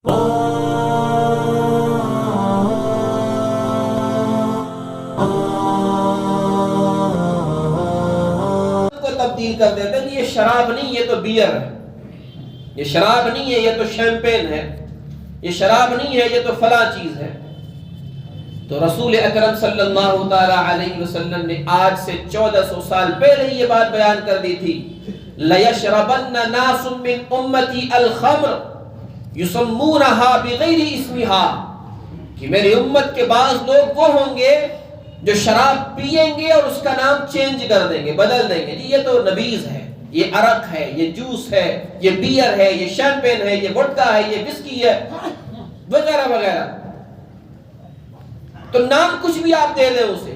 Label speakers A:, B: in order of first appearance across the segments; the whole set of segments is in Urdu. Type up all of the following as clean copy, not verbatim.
A: کو تبدیل کر دیتے ہیں، یہ شراب نہیں، یہ تو بیئر ہے، یہ شراب نہیں ہے، یہ تو شیمپین ہے، یہ شراب نہیں ہے، یہ تو فلاں چیز ہے۔ تو رسول اکرم صلی اللہ تعالی علیہ وسلم نے آج سے 1400 سال پہلے یہ بات بیان کر دی تھی، لَيَشْرَبَنَّ نَاسٌ مِّنْ أُمَّتِي الْخَمْرَ يُسَمُّونَهَا بِغَيْرِ اسْمِهَا، کہ میری امت کے بعض لوگ وہ ہوں گے جو شراب پیئیں گے اور اس کا نام چینج کر دیں گے، بدل دیں گے، جی یہ تو نبیذ ہے، یہ عرق ہے، یہ جوس ہے، یہ بیئر ہے، یہ شیمپین ہے، یہ وڈکا ہے، یہ وسکی ہے، وغیرہ وغیرہ۔ تو نام کچھ بھی آپ دے دیں اسے،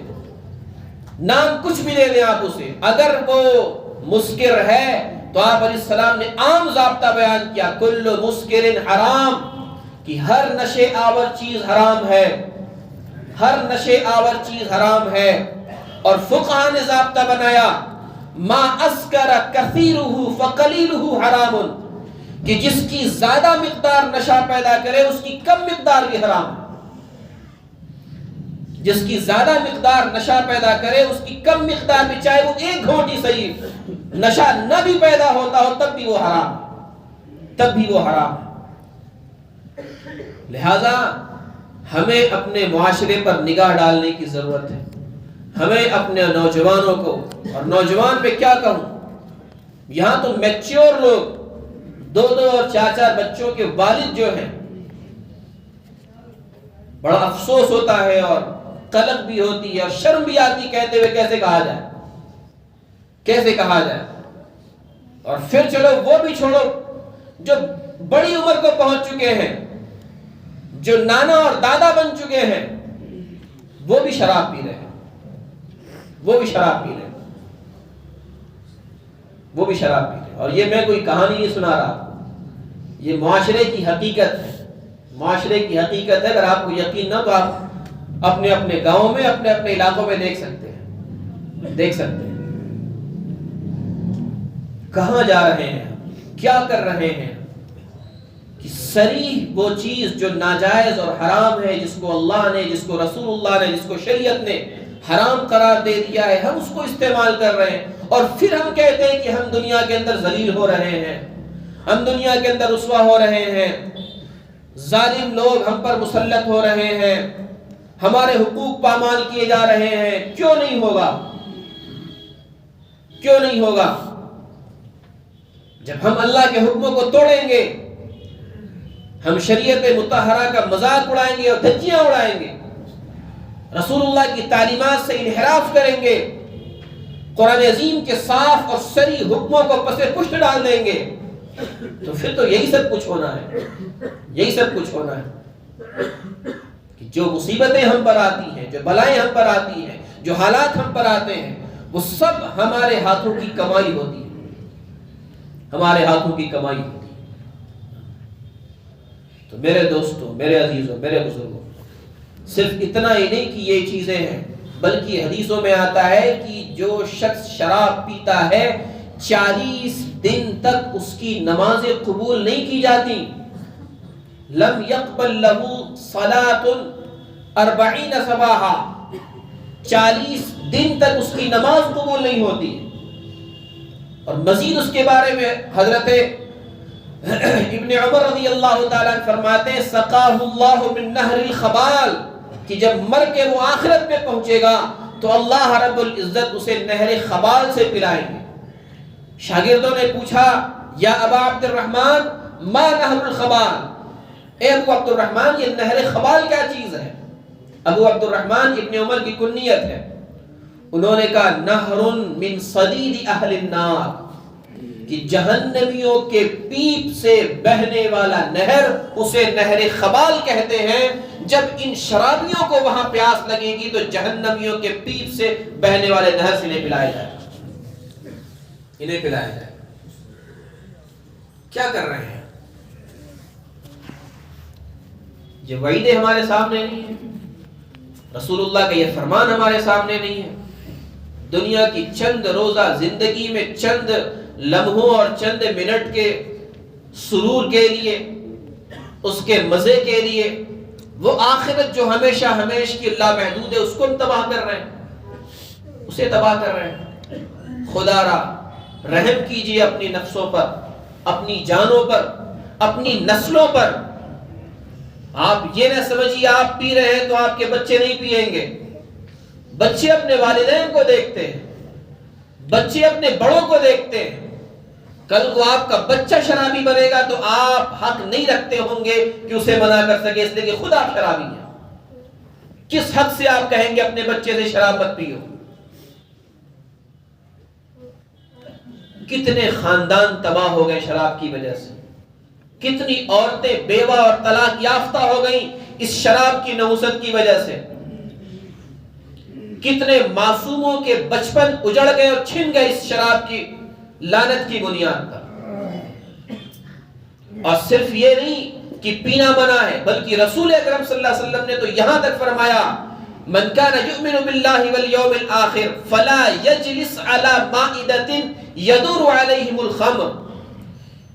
A: نام کچھ بھی دے دیں آپ اسے، اگر وہ مسکر ہے تو آپ علیہ السلام نے عام ضابطہ بیان کیا، کل مسکر حرام، کہ ہر نشے آور چیز حرام ہے، ہر نشے آور چیز حرام ہے۔ اور فقہاء نے ضابطہ بنایا، ما اسکر کثیرہ فقلیلہ حرام، کہ جس کی زیادہ مقدار نشہ پیدا کرے اس کی کم مقدار بھی حرام ہے، جس کی زیادہ مقدار نشہ پیدا کرے اس کی کم مقدار بھی، چاہے وہ ایک گھونٹی صحیح نشہ نہ بھی پیدا ہوتا ہو تب بھی وہ حرام ہے، تب بھی وہ حرام ہے۔ لہذا ہمیں اپنے معاشرے پر نگاہ ڈالنے کی ضرورت ہے، ہمیں اپنے نوجوانوں کو، اور نوجوان پہ کیا کہوں، یہاں تو میچور لوگ 2 اور 4 بچوں کے والد جو ہیں، بڑا افسوس ہوتا ہے اور قلق بھی ہوتی ہے اور شرم بھی آتی کہتے ہوئے کیسے کہا جائے، کیسے کہا جائے۔ اور پھر چلو وہ بھی چھوڑو جو بڑی عمر کو پہنچ چکے ہیں، جو نانا اور دادا بن چکے ہیں، وہ بھی شراب پی رہے ہیں، وہ بھی شراب پی رہے ہیں، وہ بھی شراب پی رہے ہیں۔ اور یہ میں کوئی کہانی نہیں سنا رہا، یہ معاشرے کی حقیقت ہے، معاشرے کی حقیقت ہے۔ اگر آپ کو یقین نہ تو آپ اپنے اپنے گاؤں میں، اپنے اپنے علاقوں میں دیکھ سکتے ہیں، دیکھ سکتے ہیں کہاں جا رہے ہیں، کیا کر رہے ہیں، کہ صریح وہ چیز جو ناجائز اور حرام ہے، جس کو اللہ نے، جس کو رسول اللہ نے، جس کو شریعت نے حرام قرار دے دیا ہے، ہم اس کو استعمال کر رہے ہیں، اور پھر ہم کہتے ہیں کہ ہم دنیا کے اندر ذلیل ہو رہے ہیں، ہم دنیا کے اندر رسوا ہو رہے ہیں، ظالم لوگ ہم پر مسلط ہو رہے ہیں، ہمارے حقوق پامال کیے جا رہے ہیں۔ کیوں نہیں ہوگا، کیوں نہیں ہوگا؟ جب ہم اللہ کے حکموں کو توڑیں گے، ہم شریعت مطہرہ کا مذاق اڑائیں گے اور دھجیاں اڑائیں گے، رسول اللہ کی تعلیمات سے انحراف کریں گے، قرآن عظیم کے صاف اور صریح حکموں کو پس پشت ڈال دیں گے، تو پھر تو یہی سب کچھ ہونا ہے، یہی سب کچھ ہونا ہے کہ جو مصیبتیں ہم پر آتی ہیں، جو بلائیں ہم پر آتی ہیں، جو حالات ہم پر آتے ہیں، وہ سب ہمارے ہاتھوں کی کمائی ہوتی ہے، ہمارے ہاتھوں کی کمائی ہوتی ہے۔ تو میرے دوستوں، میرے عزیزوں، میرے بزرگوں، صرف اتنا ہی نہیں کہ یہ چیزیں ہیں، بلکہ حدیثوں میں آتا ہے کہ جو شخص شراب پیتا ہے 40 دن تک اس کی نمازیں قبول نہیں کی جاتی، لم يقبل له صلاۃ 40 صباحا، 40 دن تک اس کی نماز قبول نہیں ہوتی۔ اور مزید اس کے بارے میں حضرت ابن عمر رضی اللہ تعالیٰ فرماتے ہیں، سقاہ اللہ من نہر الخبال، کہ جب مر کے وہ آخرت میں پہنچے گا تو اللہ رب العزت اسے نہر خبال سے پلائیں گے۔ شاگردوں نے پوچھا، یا ابا عبد الرحمن ما نہر الخبال، اے ابو عبد الرحمن یہ نہر خبال کیا چیز ہے؟ ابو عبد الرحمن ابن عمر کی کنیت ہے۔ انہوں نے کہا، نہر من صدید اہل النار، کہ جہنمیوں کے پیپ سے بہنے والا نہر، اسے نہر خبال کہتے ہیں۔ جب ان شرابیوں کو وہاں پیاس لگے گی تو جہنمیوں کے پیپ سے بہنے والے نہر سے انہیں پلایا جائے، انہیں پلایا جائے۔ کیا کر رہے ہیں؟ یہ وعیدیں ہمارے سامنے نہیں ہے، رسول اللہ کا یہ فرمان ہمارے سامنے نہیں ہے۔ دنیا کی چند روزہ زندگی میں چند لمحوں اور چند منٹ کے سرور کے لیے اس کے مزے کے لیے، وہ آخرت جو ہمیشہ ہمیش کی اللہ محدود ہے اس کو ہم تباہ کر رہے ہیں، اسے تباہ کر رہے ہیں۔ خدا را رحم کیجئے اپنی نفسوں پر، اپنی جانوں پر، اپنی نسلوں پر۔ آپ یہ نہ سمجھیے آپ پی رہے ہیں تو آپ کے بچے نہیں پیئیں گے۔ بچے اپنے والدین کو دیکھتے ہیں، بچے اپنے بڑوں کو دیکھتے ہیں۔ کل کو آپ کا بچہ شرابی بنے گا تو آپ حق نہیں رکھتے ہوں گے کہ اسے منع کر سکے، اس لیے کہ خود آپ شرابی ہیں۔ کس حق سے آپ کہیں گے اپنے بچے سے شراب مت پیو؟ کتنے خاندان تباہ ہو گئے شراب کی وجہ سے، کتنی عورتیں بیوہ اور طلاق یافتہ ہو گئیں اس شراب کی نحوست کی وجہ سے، کتنے معصوموں کے بچپن اجڑ گئے اور چھن گئے اس شراب کی لعنت کی بنیاد پر۔ اور صرف یہ نہیں کہ پینا منع ہے، بلکہ رسول اکرم صلی اللہ علیہ وسلم نے تو یہاں تک فرمایا من کان یؤمن باللہ والیوم الآخر فلا یجلس علی مائدۃ یدور علیہم الخمر،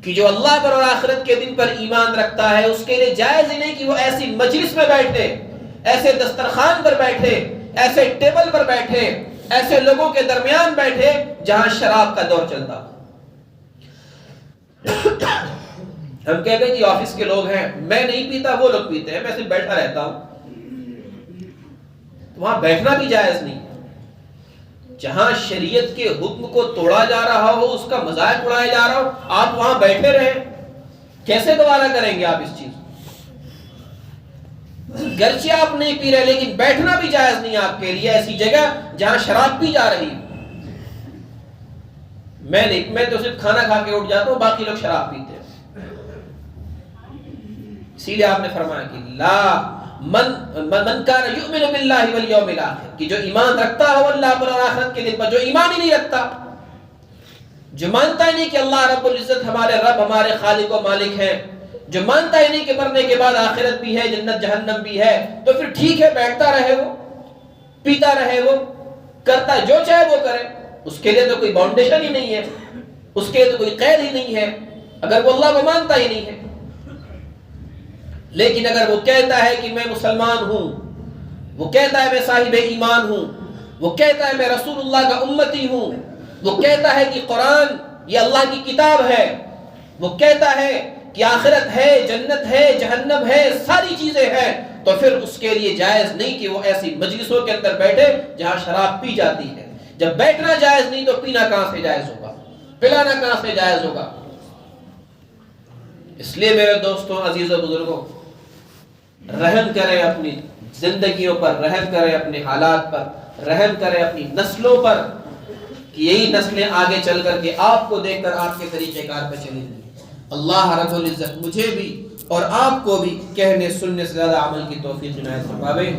A: کہ جو اللہ پر اور آخرت کے دن پر ایمان رکھتا ہے اس کے لیے جائز ہی نہیں کہ وہ ایسی مجلس میں بیٹھے، ایسے دسترخوان پر بیٹھے، ایسے ٹیبل پر بیٹھے، ایسے لوگوں کے درمیان بیٹھے جہاں شراب کا دور چلتا۔ ہم کہتے ہیں کہ آفس کے لوگ ہیں، میں نہیں پیتا وہ لوگ پیتے ہیں، میں صرف بیٹھا رہتا ہوں۔ وہاں بیٹھنا بھی جائز نہیں۔ جہاں شریعت کے حکم کو توڑا جا رہا ہو، اس کا مذاق اڑایا جا رہا ہو، آپ وہاں بیٹھے رہیں، کیسے گوارا کریں گے آپ اس چیز؟ گرچہ آپ نہیں پی رہے لیکن بیٹھنا بھی جائز نہیں آپ کے لیے ایسی جگہ جہاں شراب پی جا رہی ہے۔ میں تو صرف کھانا کھا کے اٹھ جاتا ہوں، باقی لوگ شراب پیتے ہیں۔ اسی لیے آپ نے فرمایا کہ لا من کان یؤمن باللہ والیوم الآخر، کہ جو ایمان رکھتا ہو اللہ پر اور آخرت کے دن پر، جو ایمان ہی نہیں رکھتا، جو مانتا ہی نہیں کہ اللہ رب العزت ہمارے رب، ہمارے خالق و مالک ہیں، جو مانتا ہی نہیں کہ مرنے کے بعد آخرت بھی ہے، جنت جہنم بھی ہے، تو پھر ٹھیک ہے بیٹھتا رہے وہ، پیتا رہے وہ، کرتا جو چاہے وہ کرے، اس کے لیے تو کوئی باؤنڈیشن ہی نہیں ہے، اس کے لیے تو کوئی قید ہی نہیں ہے اگر وہ اللہ کو مانتا ہی نہیں ہے۔ لیکن اگر وہ کہتا ہے کہ میں مسلمان ہوں، وہ کہتا ہے میں صاحب ایمان ہوں، وہ کہتا ہے میں رسول اللہ کا امتی ہوں، وہ کہتا ہے کہ قرآن یہ اللہ کی کتاب ہے، وہ کہتا ہے کہ آخرت ہے، جنت ہے، جہنم ہے، ساری چیزیں ہیں، تو پھر اس کے لیے جائز نہیں کہ وہ ایسی مجلسوں کے اندر بیٹھے جہاں شراب پی جاتی ہے۔ جب بیٹھنا جائز نہیں تو پینا کہاں سے جائز ہوگا، پلانا کہاں سے جائز ہوگا؟ اس لیے میرے دوستوں، عزیزوں، بزرگوں، رحم کریں اپنی زندگیوں پر، رحم کریں اپنے حالات پر، رحم کریں اپنی نسلوں پر، کہ یہی نسلیں آگے چل کر کے آپ کو دیکھ کر آپ کے طریقہ کار پہ چلی گئی۔ اللہ رب العزت مجھے بھی اور آپ کو بھی کہنے سننے سے زیادہ عمل کی توفیق عنایت فرمائے۔